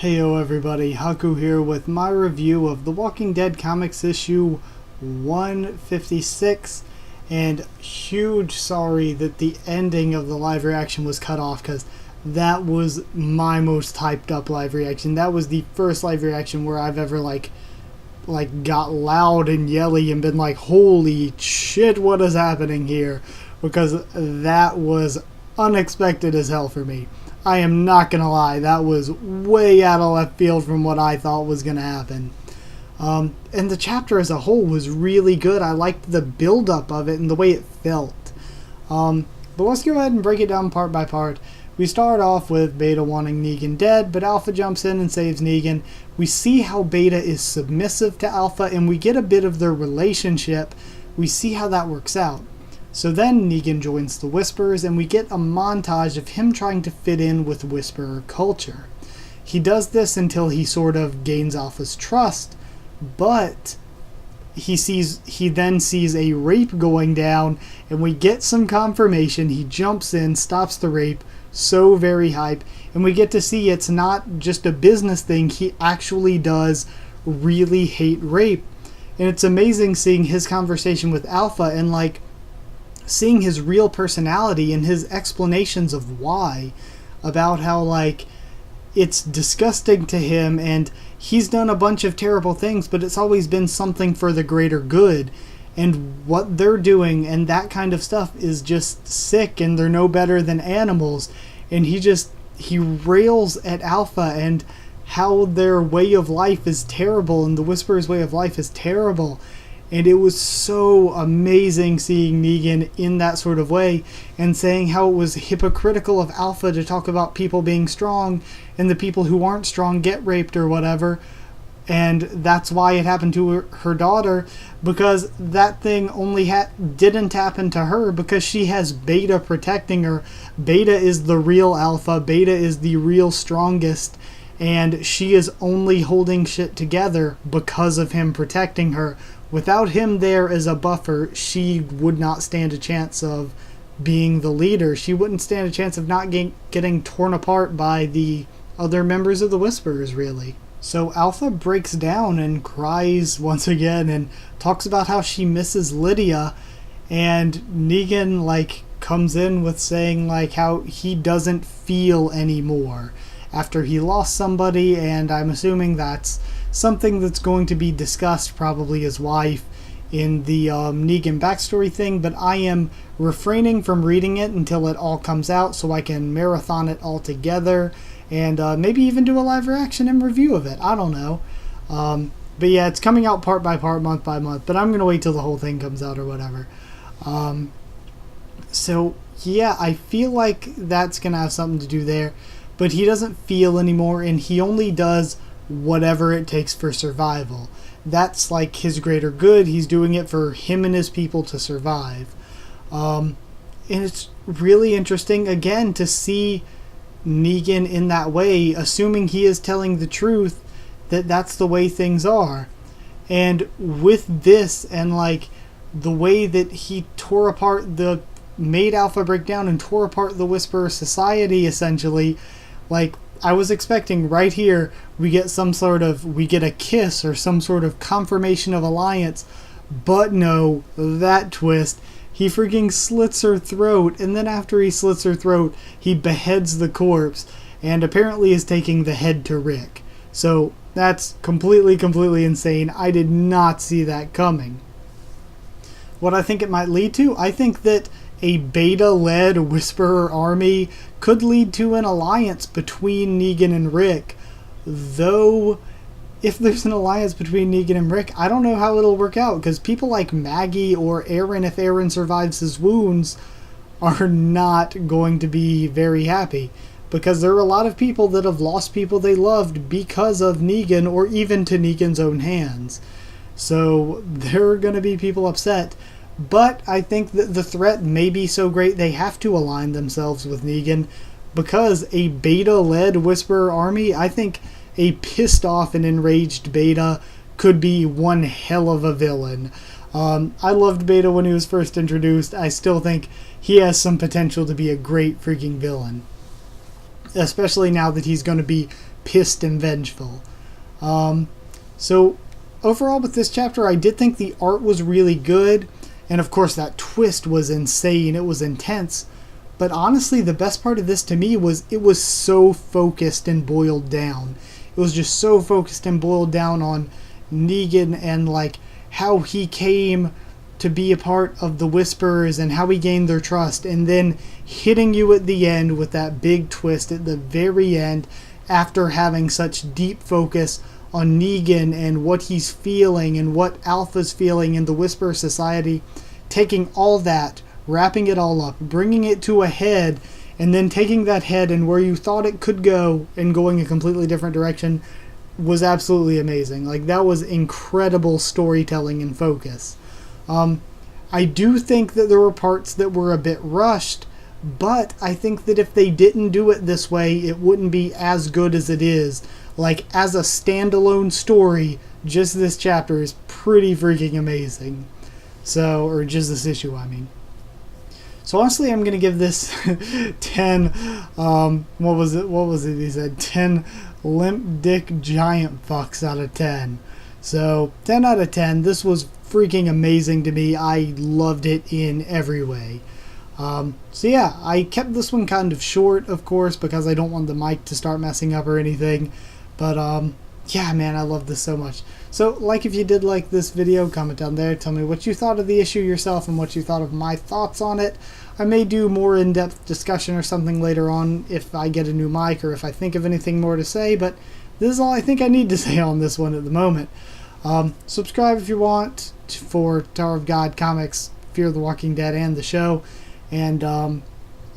Heyo everybody, Haku here with my review of The Walking Dead Comics issue 156, and huge sorry that the ending of the live reaction was cut off, because that was my most hyped up live reaction. That was the first live reaction where I've ever like got loud and yelly and been like, holy shit, what is happening here? Because that was unexpected as hell for me. I am not going to lie, that was way out of left field from what I thought was going to happen. And the chapter as a whole was really good. I liked the build-up of it and the way it felt. But let's go ahead and break it down part by part. We start off with Beta wanting Negan dead, but Alpha jumps in and saves Negan. We see how Beta is submissive to Alpha, and we get a bit of their relationship. We see how that works out. So then Negan joins the Whisperers, and we get a montage of him trying to fit in with Whisperer culture. He does this until he sort of gains Alpha's trust, but he then sees a rape going down, and we get some confirmation. He jumps in, stops the rape, so very hype, and we get to see it's not just a business thing. He actually does really hate rape, and it's amazing seeing his conversation with Alpha and seeing his real personality and his explanations of why, about how it's disgusting to him and he's done a bunch of terrible things, but it's always been something for the greater good, and what they're doing and that kind of stuff is just sick, and they're no better than animals. And he rails at Alpha and how their way of life is terrible and the Whisperer's way of life is terrible. And it was so amazing seeing Negan in that sort of way, and saying how it was hypocritical of Alpha to talk about people being strong and the people who aren't strong get raped or whatever. And that's why it happened to her daughter, because that thing only didn't happen to her because she has Beta protecting her. Beta is the real Alpha. Beta is the real strongest. And she is only holding shit together because of him protecting her. Without him there as a buffer, she would not stand a chance of being the leader. She wouldn't stand a chance of not getting torn apart by the other members of the Whisperers, really. So Alpha breaks down and cries once again and talks about how she misses Lydia, and Negan comes in with saying how he doesn't feel anymore after he lost somebody, and I'm assuming that's something that's going to be discussed, probably his wife, in the Negan backstory thing, but I am refraining from reading it until it all comes out so I can marathon it all together, and maybe even do a live reaction and review of it. I don't know. But yeah, it's coming out part by part, month by month, but I'm going to wait till the whole thing comes out or whatever. So yeah, I feel like that's going to have something to do there. But he doesn't feel anymore, and he only does whatever it takes for survival. That's his greater good. He's doing it for him and his people to survive. And it's really interesting, again, to see Negan in that way, assuming he is telling the truth, that that's the way things are. And with this, and the way that he tore apart made Alpha break down and tore apart the Whisperer society, essentially, I was expecting right here we get a kiss or some sort of confirmation of alliance, but no, that twist, he freaking slits her throat, and then after he slits her throat, he beheads the corpse, and apparently is taking the head to Rick. So that's completely insane. I did not see that coming. What I think it might lead to, I think that a Beta-led Whisperer army could lead to an alliance between Negan and Rick. Though, if there's an alliance between Negan and Rick, I don't know how it'll work out, because people like Maggie or Aaron, if Aaron survives his wounds, are not going to be very happy. Because there are a lot of people that have lost people they loved because of Negan, or even to Negan's own hands. So there are going to be people upset. But I think that the threat may be so great they have to align themselves with Negan, because a Beta-led Whisperer army, I think a pissed off and enraged Beta could be one hell of a villain. I loved Beta when he was first introduced. I still think he has some potential to be a great freaking villain. Especially now that he's going to be pissed and vengeful. So overall with this chapter, I did think the art was really good, and of course that twist was insane. It was intense. But honestly, the best part of this to me was it was so focused and boiled down. It was just so focused and boiled down on Negan and like how he came to be a part of the Whisperers and how he gained their trust, and then hitting you at the end with that big twist at the very end after having such deep focus on Negan and what he's feeling and what Alpha's feeling in the Whisperer Society, taking all that, wrapping it all up, bringing it to a head, and then taking that head and where you thought it could go and going a completely different direction was absolutely amazing. Like, that was incredible storytelling and focus. I do think that there were parts that were a bit rushed, but I think that if they didn't do it this way, it wouldn't be as good as it is. Like, as a standalone story, just this chapter is pretty freaking amazing. So, or just this issue, I mean. So honestly, I'm going to give this 10, what was it he said? 10 limp dick giant fucks out of 10. So, 10 out of 10. This was freaking amazing to me. I loved it in every way. So yeah, I kept this one kind of short, of course, because I don't want the mic to start messing up or anything. But, yeah, man, I love this so much. So, like, if you did like this video, comment down there. Tell me what you thought of the issue yourself and what you thought of my thoughts on it. I may do more in-depth discussion or something later on if I get a new mic or if I think of anything more to say, but this is all I think I need to say on this one at the moment. Subscribe if you want for Tower of God comics, Fear the Walking Dead, and the show. And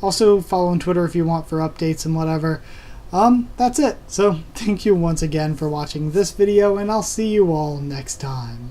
also follow on Twitter if you want for updates and whatever. That's it. So thank you once again for watching this video, and I'll see you all next time.